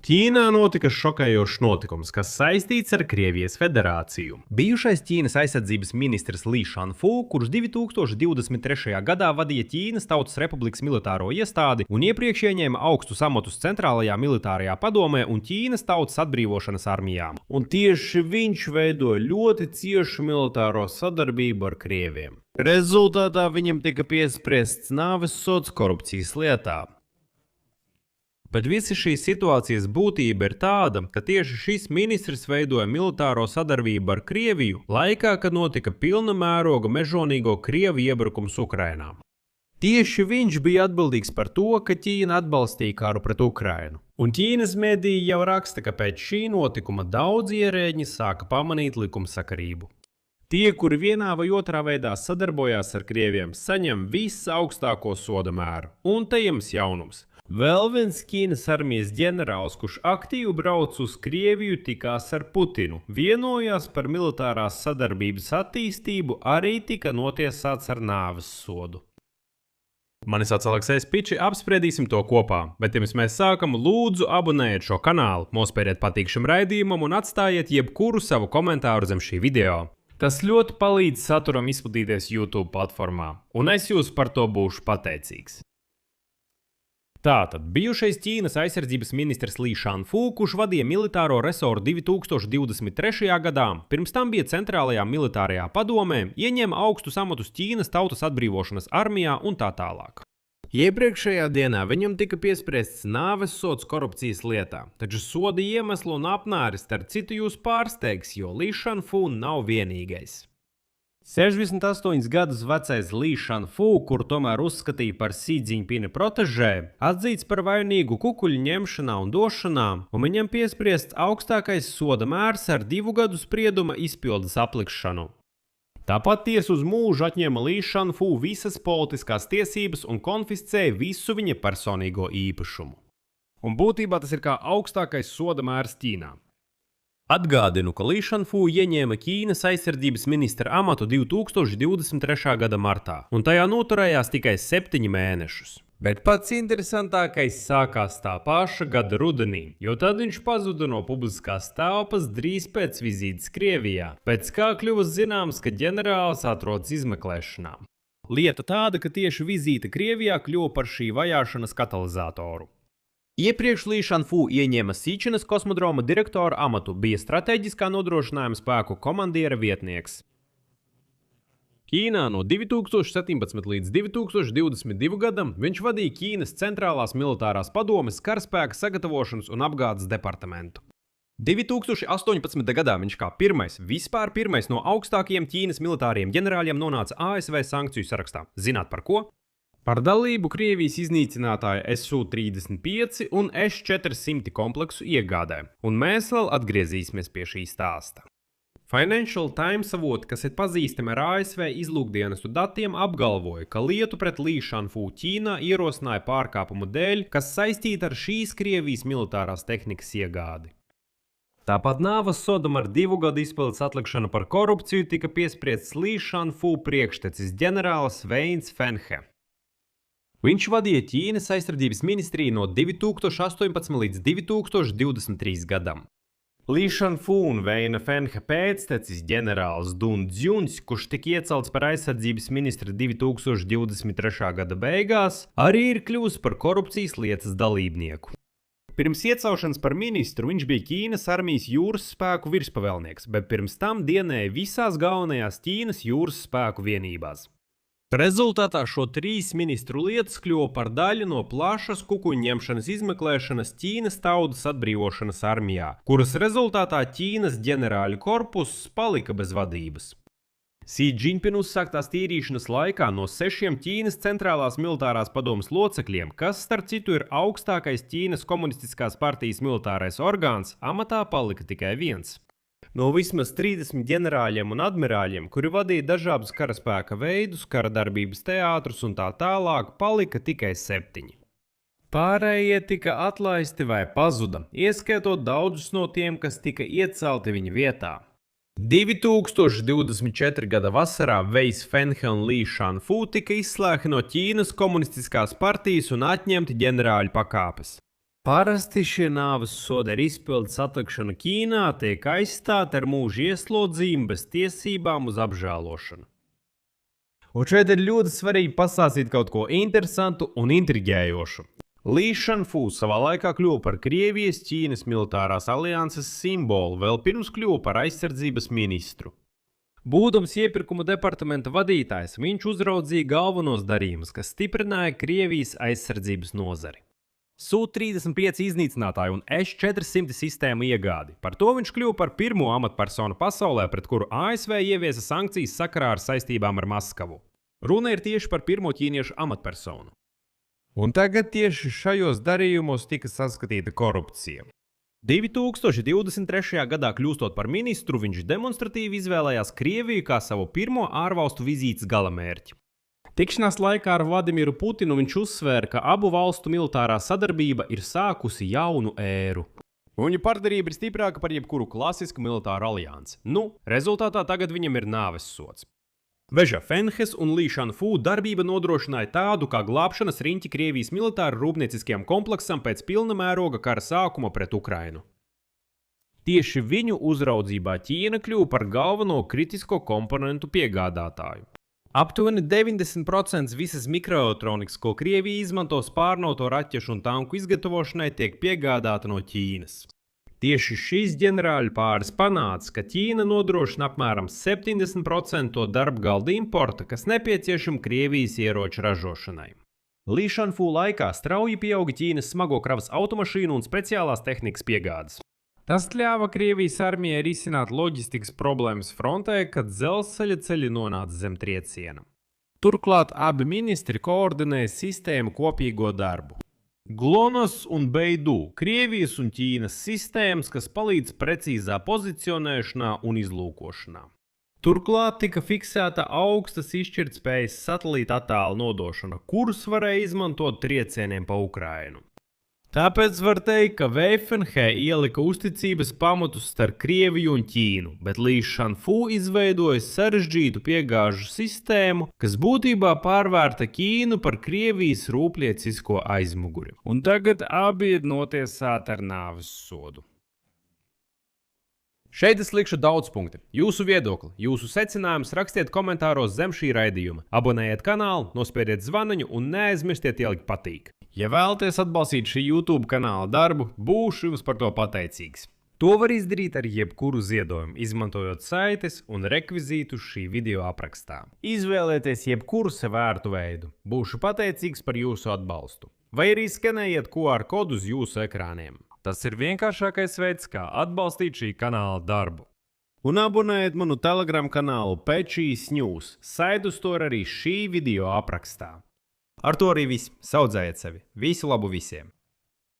Ķīnā notika šokējošs notikums, kas saistīts ar Krievijas federāciju. Bijušais Ķīnas aizsardzības ministrs Li Shanfu, kurš 2023. gadā vadīja Ķīnas Tautas Republikas militāro iestādi un iepriekš ieņēma augstus amatus Centrālajā militārajā padomē un Ķīnas Tautas atbrīvošanas armijā. Un tieši viņš veidoja ļoti ciešu militāro sadarbību ar Krieviem. Rezultātā viņam tika piespriests nāves sods korupcijas lietā. Bet visa šīs situācijas būtība ir tāda, ka tieši šis ministrs veidoja militāro sadarbību ar Krieviju laikā, kad notika pilna mēroga mežonīgo Krievu iebrukums Ukrainā. Tieši viņš bija atbildīgs par to, ka Ķīna atbalstīja karu pret Ukrainu. Un Ķīnas mediji jau raksta, ka pēc šī notikuma daudzi ierēģi sāka pamanīt likumsakarību. Tie, kuri vienā vai otrā veidā sadarbojās ar Krieviem, saņem visaugstāko soda mēru. Un te jums jaunums. Vēl viens Ķīnas armijas ģenerālis, kurš aktīvi brauc uz Krieviju, tikās ar Putinu, vienojās par militārās sadarbības attīstību, arī tika notiesāts ar nāves sodu. Mani sauc Aleksejs Piči, apspriedīsim to kopā, bet pirms mēs sākam, lūdzu abonējiet šo kanālu, nospiediet patīk šim raidījumam un atstājiet jebkuru savu komentāru zem šī video. Tas ļoti palīdz saturam izplatīties YouTube platformā, un es jūs par to būšu pateicīgs. Tātad bijušais Ķīnas aizsardzības ministrs Li Shanfu, kurš vadīja militāro resoru 2023. gadā, pirms tam bija Centrālajā militārajā padomē, ieņēma augstus amatus Ķīnas Tautas atbrīvošanas armijā un tā tālāk. Iepriekšējā dienā viņam tika piespriests nāves sods korupcijas lietā, taču soda iemeslu un apmēri starp citu jūs pārsteigs, jo Li Shanfu nav vienīgais. 68 gadus vecais Li Shanfu, kuru tomēr uzskatīja par Xi Jinpinga protežē, atzīts par vainīgu kukuļu ņemšanā un došanā, un viņam piespriests augstākais soda mērs ar 2 gadu sprieduma izpildes aplikšanu. Tāpat tiesa uz mūžu atņēma Li Shanfu visas politiskās tiesības un konfiscēja visu viņa personīgo īpašumu. Un būtībā tas ir kā augstākais soda mērs Ķīnā. Atgādinu, ka Li Shanfu ieņēma Ķīnas aizsardzības ministra amatu 2023. gada martā, un tajā noturējās tikai 7 mēnešus. Bet pats interesantākais sākās tā paša gada rudenī, jo tad viņš pazuda no publiskās telpas drīz pēc vizītes Krievijā, pēc kā kļuva zināms, ka ģenerālis atrodas izmeklēšanā. Lieta tāda, ka tieši vizīte Krievijā kļuva par šī vajāšanas katalizatoru. Iepriekš Li Shanfu ieņēma Sīčenas kosmodroma direktora amatu, bija strateģiskā nodrošinājuma spēku komandiera vietnieks. Ķīnā no 2017 līdz 2022 gadam viņš vadīja Ķīnas Centrālās militārās padomes karaspēka sagatavošanas un apgādes departamentu. 2018. gadā viņš kā pirmais no augstākajiem Ķīnas militāriem ģenerāļiem nonāca ASV sankciju sarakstā. Zināt par ko? Par dalību Krievijas iznīcinātāja Su-35 un S-400 kompleksu iegādē, un mēs vēl atgriezīsimies pie šī stāsta. Financial Times avoti, kas ir pazīstami ar ASV izlūkdienestu datiem, apgalvoja, ka lietu pret Li Shanfu Ķīnā ierosināja pārkāpumu dēļ, kas saistīta ar šīs Krievijas militārās tehnikas iegādi. Tāpat nāves sodam ar 2 gadu izpildes atlikšanu par korupciju tika piespriests Li Shanfu priekštecis ģenerālis Veins Fenhe. Viņš vadīja Ķīnas aizsardzības ministriju no 2018 līdz 2023 gadam. Li Shanfu un Veina Fenhe pēctecis ģenerālis Dun Dzjuns, kurš tika iecelts par aizsardzības ministru 2023. gada beigās, arī ir kļuvis par korupcijas lietas dalībnieku. Pirms iecelšanas par ministru viņš bija Ķīnas armijas jūras spēku virspavēlnieks, bet pirms tam dienēja visās galvenajās Ķīnas jūras spēku vienībās. Rezultātā šo 3 ministru lietas kļuva par daļu no plašas kukuļu ņemšanas izmeklēšanas Ķīnas Tautas atbrīvošanas armijā, kuras rezultātā Ķīnas ģenerāļu korpuss palika bez vadības. Xi Jinpinga uzsāktās tīrīšanas laikā no 6 Ķīnas Centrālās militārās padomes locekļiem, kas starp citu ir augstākais Ķīnas komunistiskās partijas militārais orgāns, amatā palika tikai 1. No vismaz 30 ģenerāļiem un admirāļiem, kuri vadīja dažādus karaspēka veidus, kara darbības teātrus un tā tālāk, palika tikai 7. Pārējie tika atlaisti vai pazuda, ieskaitot daudzus no tiem, kas tika iecelti viņa vietā. 2024. gada vasarā Veins Fenhe un Li Shanfu tika izslēgti no Ķīnas komunistiskās partijas un atņemti ģenerāļu pakāpes. Parasti šie nāves soda ir izpildes atlikšana Ķīnā, tiek aizstāta ar mūža ieslodzījumu bez tiesībām uz apžēlošanu. Un šeit ir ļoti svarīgi pastāstīt kaut ko interesantu un intriģējošu. Li Shanfu savā laikā kļuva par Krievijas-Ķīnas militārās alianses simbolu, vēl pirms kļuva par aizsardzības ministru. Būdams iepirkuma departamenta vadītājs, viņš uzraudzīja galvenos darījumus, kas stiprināja Krievijas aizsardzības nozari. Su-35 iznīcinātāju un S-400 sistēmu iegādi. Par to viņš kļuva par pirmo amatpersonu pasaulē, pret kuru ASV ieviesa sankcijas sakarā ar saistībām ar Maskavu. Runa ir tieši par pirmo ķīniešu amatpersonu. Un tagad tieši šajos darījumos tika saskatīta korupcija. 2023. gadā kļūstot par ministru, viņš demonstratīvi izvēlējās Krieviju kā savu pirmo ārvalstu vizītes galamērķi. Tikšanās laikā ar Vladimiru Putinu viņš uzsvēra, ka abu valstu militārā sadarbība ir sākusi jaunu ēru. Viņu partnerība ir stiprāka par jebkuru klasisku militāru aliansi. Rezultātā tagad viņam ir nāves sods. Veža Fenhes un Li Shanfu darbība nodrošināja tādu kā glābšanas riņķi Krievijas militāru rūpnieciskajam kompleksam pēc pilna mēroga kara sākuma pret Ukrainu. Tieši viņu uzraudzībā Ķīna kļuva par galveno kritisko komponentu piegādātāju. Aptuveni 90% visas mikroelektronikas, ko Krievija izmanto spārnoto raķešu un tanku izgatavošanai, tiek piegādāta no Ķīnas. Tieši šīs ģenerāļu pāris panāca, ka Ķīna nodrošina apmēram 70% darba galda importa, kas nepieciešama Krievijas ieroču ražošanai. Li Shanfu laikā strauji pieauga Ķīnas smago kravas automašīnu un speciālās tehnikas piegādes. Tas ļāva Krievijas armijai risināt loģistikas problēmas frontē, kad dzelzceļa ceļi nonāca zem trieciena. Turklāt abi ministri koordinēja sistēmu kopīgo darbu. GLONASS un Beidou – Krievijas un Ķīnas sistēmas, kas palīdz precīzā pozicionēšanā un izlūkošanā. Turklāt tika fiksēta augstas izšķirtspējas satelīta attēlu nodošana, kurus varēja izmantot triecieniem pa Ukrainu. Tāpēc var teikt, ka Weifenhe ielika uzticības pamatus starp Krieviju un Ķīnu, bet Li Shanfu izveidoja sarežģītu piegāžu sistēmu, kas būtībā pārvērta Ķīnu par Krievijas rūpniecisko aizmuguri. Un tagad abi ir notiesāti ar nāves sodu. Šeit es likšu daudz punkti. Jūsu viedokli, jūsu secinājumus rakstiet komentāros zem šī raidījuma. Abonējiet kanālu, nospiediet zvaniņu un neaizmirstiet ielikt patīk. Ja vēlaties atbalstīt šī YouTube kanāla darbu, būšu jums par to pateicīgs. To var izdarīt ar jebkuru ziedojumu, izmantojot saites un rekvizītus šī video aprakstā. Izvēlieties jebkuru sev vērtu veidu. Būšu pateicīgs par jūsu atbalstu. Vai arī skenējiet QR kodu uz jūsu ekrāniem. Tas ir vienkāršākais veids, kā atbalstīt šī kanāla darbu. Un abonējiet manu Telegram kanālu Pečijs News. Saidus to arī šī video aprakstā. Ar to arī viss. Saudzējiet sevi. Visu labu visiem!